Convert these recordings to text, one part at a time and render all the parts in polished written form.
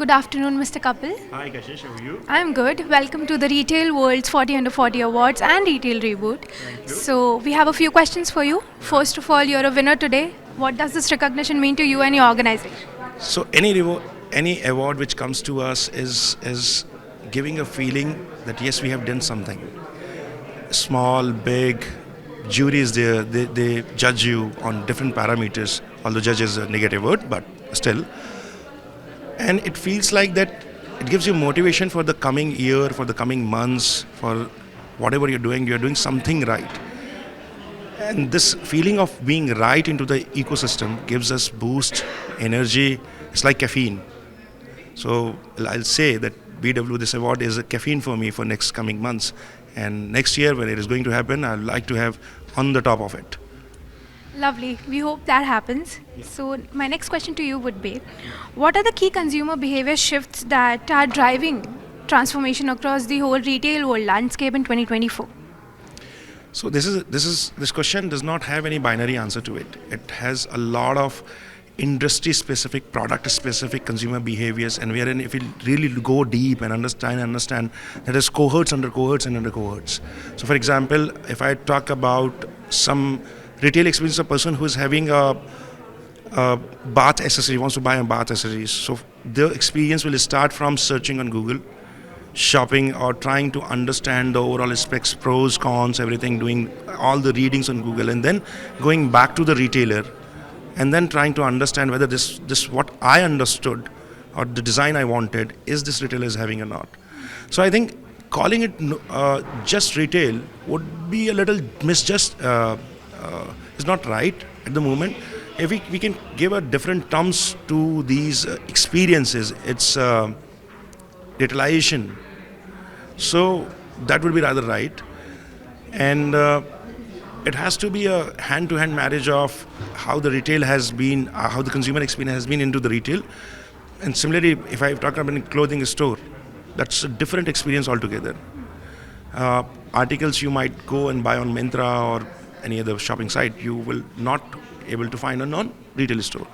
Good afternoon, Mr. Kapil. Hi Kashish, how are you? I'm good. Welcome to the Retail World's 40 Under 40 Awards and Retail Reboot. Thank you. So, we have a few questions for you. Yeah. First of all, you're a winner today. What does this recognition mean to you and your organization? So any award which comes to us is giving a feeling that yes, we have done something. Small, big, jury is there. They judge you on different parameters. Although judge is a negative word, but still. And it feels like that it gives you motivation for the coming year, for the coming months, for whatever you're doing something right. And this feeling of being right into the ecosystem gives us boost, energy. It's like caffeine. So I'll say that BW, this award is a caffeine for me for next coming months. And next year when it is going to happen, I'd like to have on the top of it. Lovely. We hope that happens. So, my next question to you would be what are the key consumer behavior shifts that are driving transformation across the whole retail world landscape in 2024? So this question does not have any binary answer to it. It has a lot of industry specific, product specific consumer behaviors, and wherein if we really go deep and understand that is cohorts under cohorts and under cohorts. So for example, if I talk about some retail experience, a person who is having a bath accessory, wants to buy a bath accessories. So the experience will start from searching on Google, shopping or trying to understand the overall specs, pros, cons, everything, doing all the readings on Google, and then going back to the retailer and then trying to understand whether this what I understood or the design I wanted, is this retailer is having or not. So I think calling it just retail would be a little misjust, is not right at the moment. If we can give a different terms to these experiences, it's retailization. So that would be rather right. And it has to be a hand-to-hand marriage of how the retail has been, how the consumer experience has been into the retail. And similarly, if I talk about a clothing store, that's a different experience altogether. Articles you might go and buy on Myntra or any other shopping site, you will not able to find a non-retail store.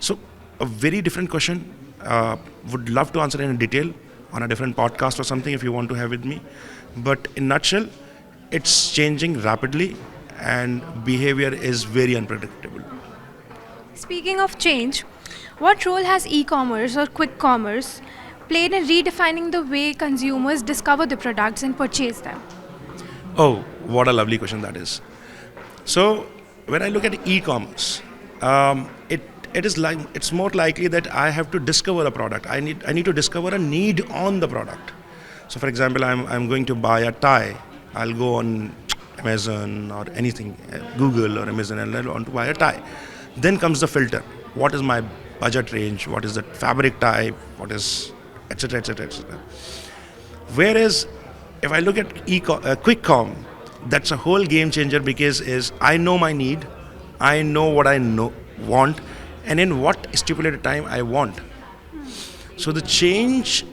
So a very different question. Would love to answer in detail on a different podcast or something if you want to have with me. But in nutshell, it's changing rapidly and behavior is very unpredictable. Speaking of change, what role has e commerce or quick commerce played in redefining the way consumers discover the products and purchase them? Oh, what a lovely question that is. So when I look at e-commerce, it is like it's more likely that I have to discover a product. I need to discover a need on the product. So for example, I'm going to buy a tie. I'll go on Amazon or anything, Google or Amazon, and I want to buy a tie. Then comes the filter. What is my budget range? What is the fabric type? What is etc. etc. etc. Whereas if I look at quick com, that's a whole game changer because is I know my need, I know what I want, and in what stipulated time I want. So the change,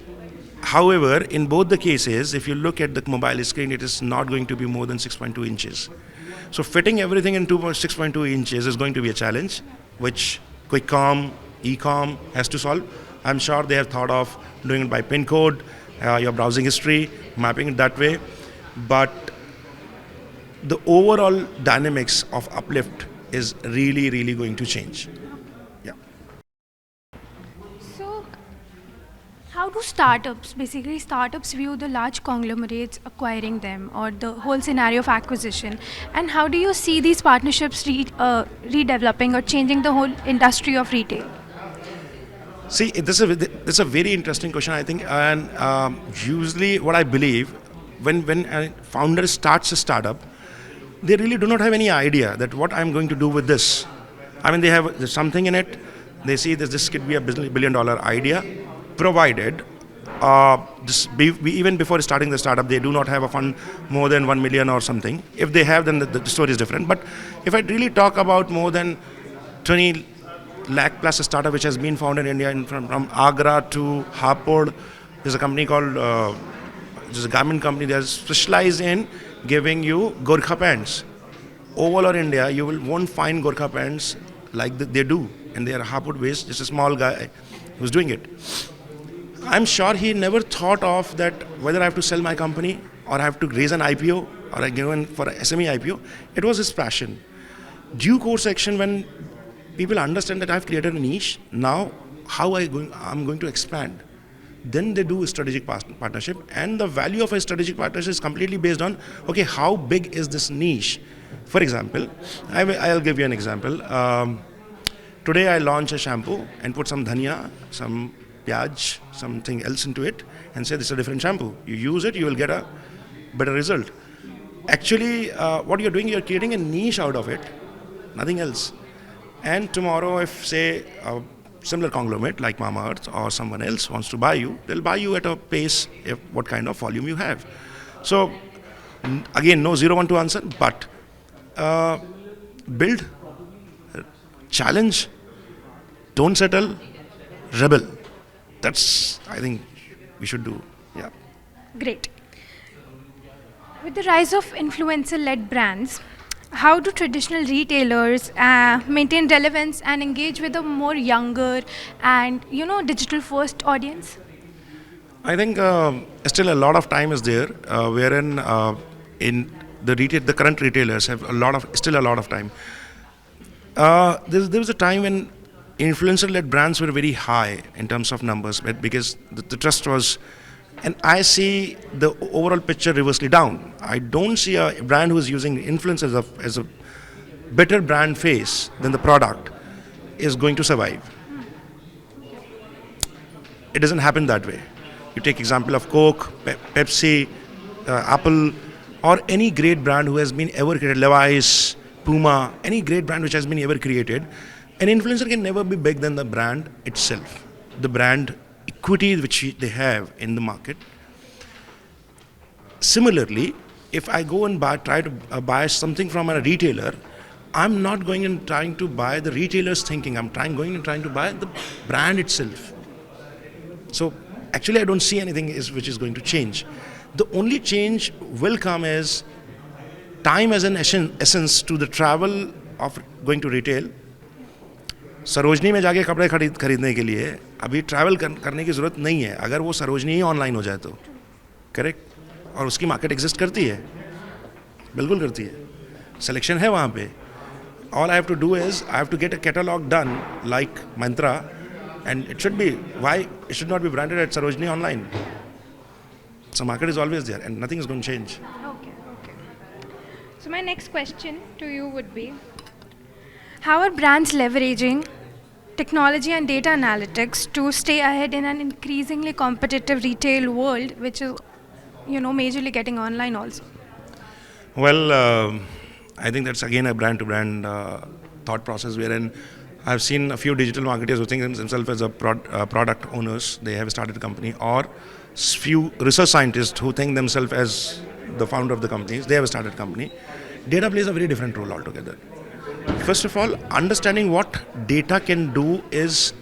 however, in both the cases, if you look at the mobile screen, it is not going to be more than 6.2 inches. So fitting everything into 6.2 inches is going to be a challenge, which QuickCom, eCom has to solve. I'm sure they have thought of doing it by pin code, your browsing history, mapping it that way. But the overall dynamics of uplift is really, really going to change. Yeah. So, how do startups view the large conglomerates acquiring them or the whole scenario of acquisition? And how do you see these partnerships redeveloping or changing the whole industry of retail? See, this is a very interesting question, I think. And usually what I believe, when a founder starts a startup, they really do not have any idea that what I'm going to do with this. I mean, there's something in it. They see that this could be a billion-dollar idea, provided even before starting the startup, they do not have a fund more than 1 million or something. If they have, then the story is different. But if I really talk about more than 20 lakh plus a startup which has been founded in India, from Agra to Hapur, there's a company called, there's a garment company that is specialized in giving you Gorkha pants. All over India, won't find Gorkha pants like they do, and they are Hapur based. Just a small guy who's doing it. I'm sure he never thought of that whether I have to sell my company or I have to raise an IPO or I go in for an SME IPO. It was his passion. Due course action, when people understand that I've created a niche, now I'm going to expand. Then they do a strategic partnership, and the value of a strategic partnership is completely based on, okay, how big is this niche? For example, I'll give you an example. Today I launch a shampoo and put some dhania, some pyaj, something else into it, and say this is a different shampoo. You use it, you will get a better result. Actually, what you're doing, you're creating a niche out of it, nothing else. And tomorrow, if say a similar conglomerate like Mama Earth or someone else wants to buy you, they'll buy you at a pace if what kind of volume you have. So again, no 0 1 2 answer, but build, challenge, don't settle, rebel. That's, I think, we should do. Yeah. Great. With the rise of influencer-led brands, how do traditional retailers maintain relevance and engage with a more younger and digital-first audience? I think still a lot of time is there, wherein in the current retailers have still a lot of time. There was a time when influencer-led brands were very high in terms of numbers, but because the trust was, and I see the overall picture reversely down. I don't see a brand who is using influencers as a better brand face than the product is going to survive. It doesn't happen that way. You take example of Coke, Pepsi, Apple, or any great brand who has been ever created, Levi's, Puma, any great brand which has been ever created, an influencer can never be bigger than the brand itself, the brand equity which they have in the market. Similarly, if I go and try to buy something from a retailer, I'm not going and trying to buy the retailer's thinking. I'm trying to buy the brand itself. So actually, I don't see anything which is going to change. The only change will come as time as an essence to the travel of going to retail. Sarojini में जाके कपड़े खरीदने के लिए अभी travel करने की ज़रूरत नहीं है, अगर वो सरोजनी ही ऑनलाइन हो जाए तो, करेक्ट, और उसकी मार्केट एग्जिस्ट करती है, बिल्कुल करती है, सिलेक्शन है वहाँ पे. All I have to do is I have to get a catalog done like Mantra, and it should be, why it should not be branded at Sarojini online. So market is always there and nothing is going to change. Okay. So my next question to you would be, how are brands leveraging technology and data analytics to stay ahead in an increasingly competitive retail world, which is, majorly getting online also? Well, I think that's again a brand-to-brand thought process wherein I've seen a few digital marketers who think themselves as a product owners, they have started a company, or few research scientists who think themselves as the founder of the companies, they have started a company. Data plays a very different role altogether. First of all, understanding what data can do is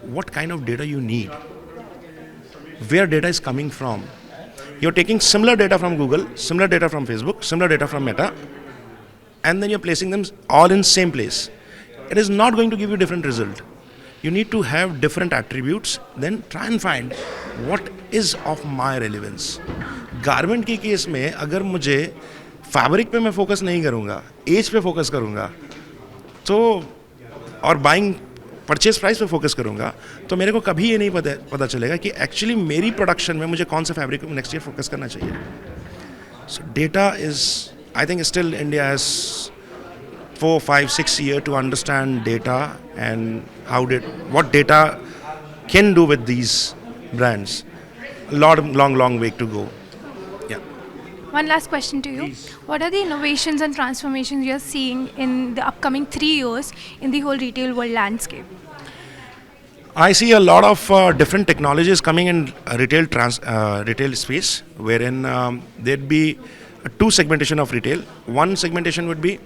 what kind of data you need, where data is coming from. You're taking similar data from Google, similar data from Facebook, similar data from Meta, and then you're placing them all in same place. It is not going to give you different result. You need to have different attributes, then try and find what is of my relevance. Garment की case में अगर मुझे fabric पे मैं focus नहीं करूँगा, as पे focus करूँगा, तो और बाइंग परचेज प्राइस पे फोकस करूँगा, तो मेरे को कभी ये नहीं पता चलेगा कि एक्चुअली मेरी प्रोडक्शन में मुझे कौन सा फैब्रिक पे नेक्स्ट ईयर फोकस करना चाहिए. सो data is, I think still India has 4, 5, 6 years to understand data and what data can do with these brands. A long way to go. Yeah. One last question to you. Please. What are the innovations and transformations you're seeing in the upcoming 3 years in the whole retail world landscape? I see a lot of different technologies coming in retail space, wherein there'd be two segmentation of retail. One segmentation would be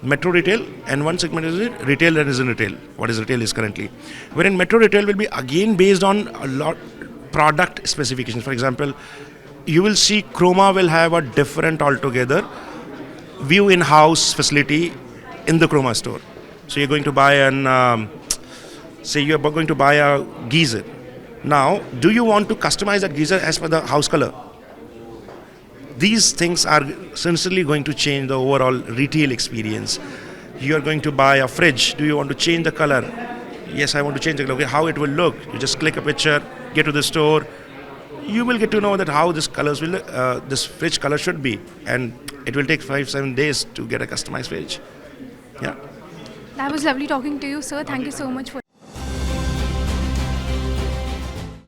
metro retail, and one segmentation is retail that is in retail. What is retail is currently. Wherein metro retail will be again based on a lot product specifications. For example, you will see Chroma will have a different altogether view in-house facility in the Chroma store. So you're going to buy say you're going to buy a geyser. Now, do you want to customize that geyser as per the house color? These things are sincerely going to change the overall retail experience. You are going to buy a fridge. Do you want to change the color? Yes, I want to change the color. Okay, how it will look? You just click a picture, get to the store. You will get to know that how this fridge color should be, and it will take 5-7 days to get a customized fridge. Yeah. That was lovely talking to you, sir. Thank you so much for